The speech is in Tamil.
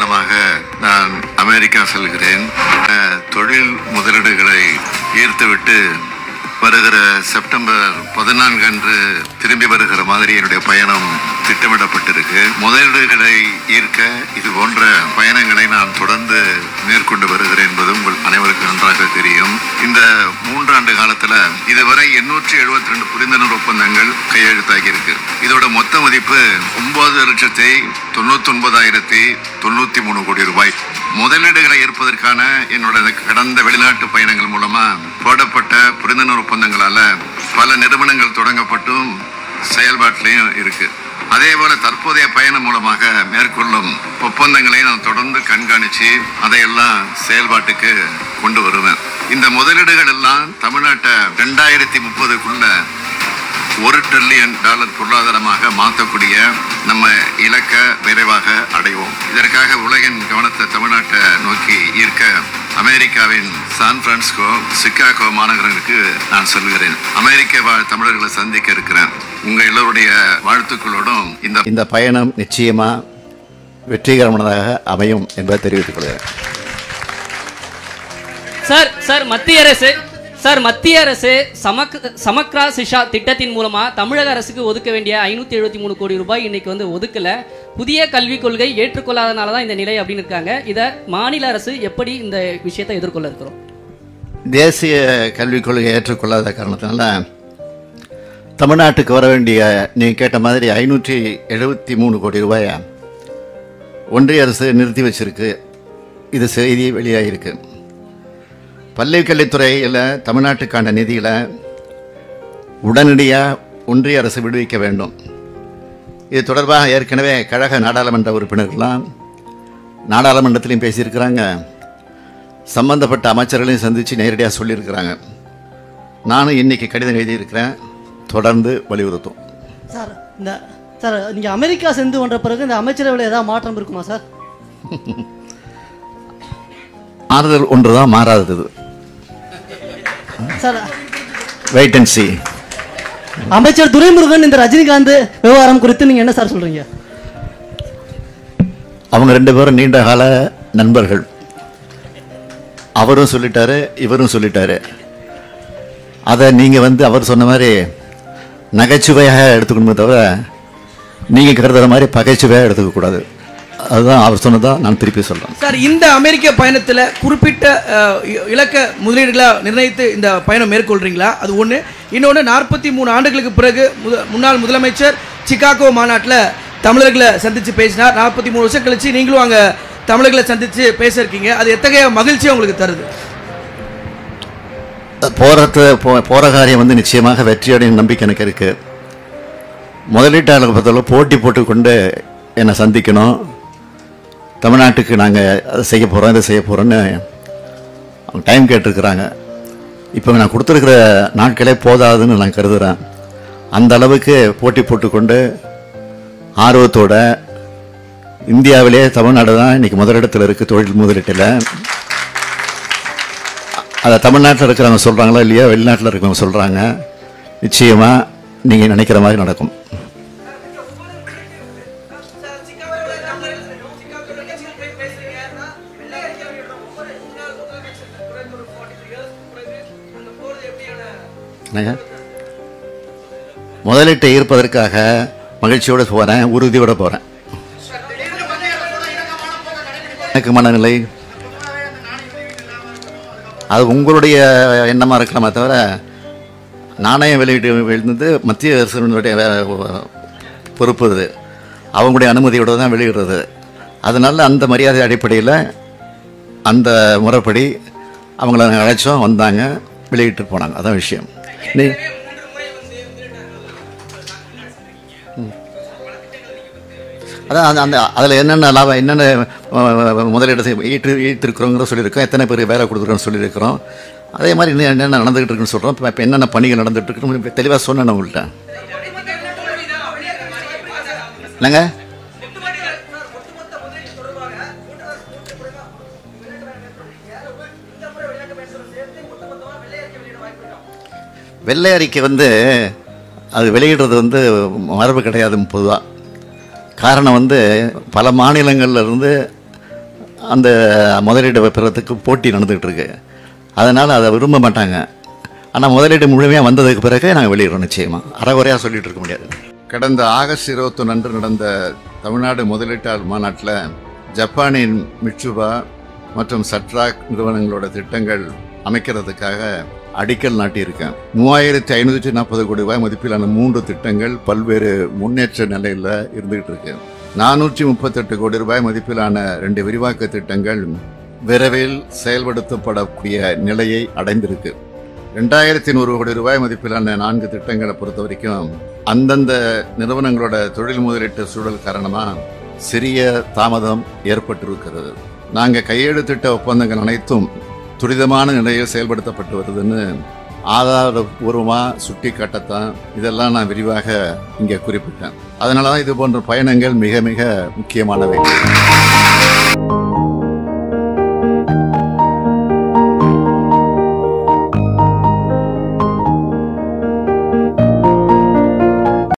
காரணமாக நான் அமெரிக்கா செல்கிறேன். தொழில் முதலீடுகளை ஈர்த்துவிட்டு வருகிற செப்டம்பர் 14 அன்று திரும்பி வருகிற மாதிரி என்னுடைய பயணம் திட்டமிடப்பட்டிருக்கு. முதலீடுகளை ஈர்க்க இது போன்ற பயணங்களை நான் தொடர்ந்து மேற்கொண்டு வருகிறேன் என்பது உங்கள் அனைவருக்கும் நன்றாக தெரியும். இந்த 3 ஆண்டு காலத்துல இதுவரை 872 புரிந்துணர்வு ஒப்பந்தங்கள் கையெழுத்தாகி இருக்கு. இதோட மொத்த மதிப்பு 9,99,093 கோடி ரூபாய். முதலீடுகளை ஏற்பதற்கான என்னோட கடந்த வெளிநாட்டு பயணங்கள் மூலமா போடப்பட்ட புரிந்துணர்வு ஒப்பந்தங்களால பல நிறுவனங்கள் தொடங்கப்பட்டும் செயல்பாட்டிலையும் இருக்கு. அதே போல தற்போதைய பயணம் மூலமாக மேற்கொள்ளும் ஒப்பந்தங்களை நான் தொடர்ந்து கண்காணிச்சு அதையெல்லாம் செயல்பாட்டுக்கு கொண்டு வருவேன். இந்த முதலீடுகள் எல்லாம் தமிழ்நாட்டை 2030க்குள்ள $1 டிரில்லியன் பொருளாதாரமாக மாற்றக்கூடிய நம்ம இலக்க விரைவாக அடைவோம். இதற்காக உலகின் கவனத்தை தமிழ்நாட்டை நோக்கி ஈர்க்க அமெரிக்காவின் சான் பிரான்சிஸ்கோ, சிகாகோ மாநகரங்களுக்கு நான் சொல்கிறேன். அமெரிக்க வாழ் தமிழர்களை சந்திக்க இருக்கிறேன். உங்க எல்லோருடைய வாழ்த்துக்களோடும் இந்த பயணம் நிச்சயமா வெற்றிகரமானதாக அமையும் என்பதை தெரிவித்துக் கொள்கிறேன். மத்திய அரசு சமக்ரா சிஷா திட்டத்தின் மூலமா தமிழக அரசுக்கு ஒதுக்க வேண்டிய 573 கோடி ரூபாய் இன்னைக்கு ஒதுக்கல. புதிய கல்விக் கொள்கை ஏற்றுக்கொள்ளாதனால தான் இந்த நிலை அப்படின்னு இருக்காங்க. இதை மாநில அரசு எப்படி இந்த விஷயத்தை எதிர்கொள்ள இருக்கிறோம்? தேசிய கல்விக் கொள்கை ஏற்றுக்கொள்ளாத காரணத்தினால தமிழ்நாட்டுக்கு வர வேண்டிய நீங்கள் கேட்ட மாதிரி 573 கோடி ரூபாயை ஒன்றிய அரசு நிறுத்தி வச்சிருக்கு. இது செய்தி வெளியாகிருக்கு. பள்ளிக்கல்வித்துறையில் தமிழ்நாட்டுக்கான நிதியில் உடனடியாக ஒன்றிய அரசு விடுவிக்க வேண்டும். இது தொடர்பாக ஏற்கனவே கழக நாடாளுமன்ற உறுப்பினர்கள்லாம் நாடாளுமன்றத்திலையும் பேசியிருக்கிறாங்க. சம்பந்தப்பட்ட அமைச்சர்களையும் சந்தித்து நேரடியாக சொல்லியிருக்கிறாங்க. நானும் இன்றைக்கி கடிதம் எழுதியிருக்கிறேன். தொடர்ந்து வலியுறுத்தும். சார் நீங்கள் அமெரிக்கா சென்று வந்த பிறகு இந்த அமைச்சரவையில் ஏதாவது மாற்றம் இருக்குமா சார்? ஆறுதல் ஒன்று தான் மாறாதது. Sir wait and see. அமைச்சர் துரைமுருகன் இந்த ரஜினிகாந்த் விவகாரம் குறித்து நீங்க என்ன சார் சொல்றீங்க? அவங்க 2 பேரும் நீண்ட கால நண்பர்கள். அவரும் சொல்லிட்டாரு, இவரும் சொல்லிட்டாரு. அதை நீங்க அவர் சொன்ன மாதிரி நகைச்சுவையாக எடுத்துக்கணுமே தவிர நீங்க கருதுற மாதிரி பகைச்சுவையாக எடுத்துக்க கூடாது. அதுதான் அவர் சொன்னதான் நான் திருப்பி சொல்றேன். சார், இந்த அமெரிக்க பயணத்தில் குறிப்பிட்ட இலக்க முதலீடுகளை நிர்ணயித்து இந்த பயணம் மேற்கொள்றீங்களா? அது ஒன்று. இன்னொன்று, 43 ஆண்டுகளுக்கு பிறகு முன்னாள் முதலமைச்சர் சிகாகோ மாநாட்டில் தமிழர்களை சந்தித்து பேசினார். 43 வருஷம் கழிச்சு நீங்களும் அங்கே தமிழர்களை சந்தித்து பேசியிருக்கீங்க. அது எத்தகைய மகிழ்ச்சியை உங்களுக்கு தருது? போகிற காரியம் நிச்சயமாக வெற்றியடையும் நம்பிக்கை எனக்கு இருக்கு. முதலீட்டாளர்கள் பொறுத்தவரை போட்டி போட்டுக்கொண்டு என்னை சந்திக்கணும். தமிழ்நாட்டுக்கு நாங்கள் அதை செய்ய போகிறோம், இதை செய்ய போகிறோன்னு அவங்க டைம் கேட்டிருக்கிறாங்க. இப்போ நான் கொடுத்துருக்கிற நாட்களே போதாதுன்னு நான் கருதுகிறேன். அந்த அளவுக்கு போட்டி போட்டுக்கொண்டு ஆர்வத்தோட இந்தியாவிலே தமிழ்நாடு தான் இன்றைக்கி முதலிடத்தில் இருக்குது தொழில் முதலீட்டில். அதை தமிழ்நாட்டில் இருக்கிறவங்க சொல்கிறாங்களா இல்லையா, வெளிநாட்டில் இருக்கிறவங்க சொல்கிறாங்க. நிச்சயமாக நீங்கள் நினைக்கிற மாதிரி நடக்கும். முதலீட்டை ஈர்ப்பதற்காக மகிழ்ச்சியோடு போகிறேன், உறுதியோடு போகிறேன். எனக்கு மனநிலை அது உங்களுடைய எண்ணமாக இருக்கலாமே தவிர நாணயம் வெளியீட்டு எழுந்தது மத்திய அரசினுடைய பொறுப்பு. இது அவங்களுடைய அனுமதியோடு தான் வெளியிடுறது. அதனால அந்த மரியாதை அடிப்படையில் அந்த முறைப்படி அவங்கள அழைச்சோம், வந்தாங்க, வெளியிட்டு போனாங்க. அதான் விஷயம். அதான் அந்த அதில் என்னென்ன லாபம், என்னென்ன முதலீடு ஈர்த்திருக்கிறோங்கிற சொல்லியிருக்கோம், எத்தனை பேர் வேலை கொடுத்துருக்கோன்னு சொல்லியிருக்கிறோம். அதே மாதிரி இன்னும் என்னென்ன நடந்துகிட்டு இருக்குன்னு சொல்கிறோம். இப்போ என்னென்ன பணிகள் நடந்துகிட்டு இருக்குன்னு தெளிவாக சொன்னேன் உங்கள்கிட்ட. என்னங்க வெள்ளை அறிக்கை அது வெளியிடுறது மரபு கிடையாது பொதுவாக. காரணம் பல மாநிலங்கள்லேருந்து அந்த முதலீடு பெறத்துக்கு போட்டி நடந்துகிட்டு இருக்கு. அதனால் அதை விரும்ப மாட்டாங்க. ஆனால் முதலீடு முழுமையாக வந்ததுக்கு பிறகு நாங்கள் வெளியிடுறோம். நிச்சயமாக அறகுறையாக சொல்லிட்டு இருக்க முடியாது. கடந்த ஆகஸ்ட் 21 அன்று நடந்த தமிழ்நாடு முதலீட்டாளர் மாநாட்டில் ஜப்பானின் மிட்சுபா மற்றும் சட்ராக் நிறுவனங்களோட திட்டங்கள் அமைக்கிறதுக்காக அடிக்கல் நாட்டியிருக்கேன். 3540 கோடி ரூபாய் மதிப்பிலான 3 திட்டங்கள் பல்வேறு முன்னேற்ற நிலையில் இருந்துகிட்டு இருக்கு. 438 கோடி ரூபாய் மதிப்பிலான 2 விரிவாக்க திட்டங்கள் விரைவில் செயல்படுத்தப்படக்கூடிய நிலையை அடைந்திருக்கு. 2100 கோடி ரூபாய் மதிப்பிலான 4 திட்டங்களை பொறுத்த வரைக்கும் அந்தந்த நிறுவனங்களோட தொழில் முதலீட்டு சூழல் காரணமாக சிறிய தாமதம் ஏற்பட்டிருக்கிறது. நாங்கள் கையெழுத்திட்ட ஒப்பந்தங்கள் அனைத்தும் துரிதமான நிலையில் செயல்படுத்தப்பட்டு வருதுன்னு ஆதாரபூர்வமாக சுட்டி காட்டத்தான் இதெல்லாம் நான் விரிவாக இங்கே குறிப்பிட்டேன். அதனால தான் இது போன்ற பயணங்கள் மிக மிக முக்கியமானவை.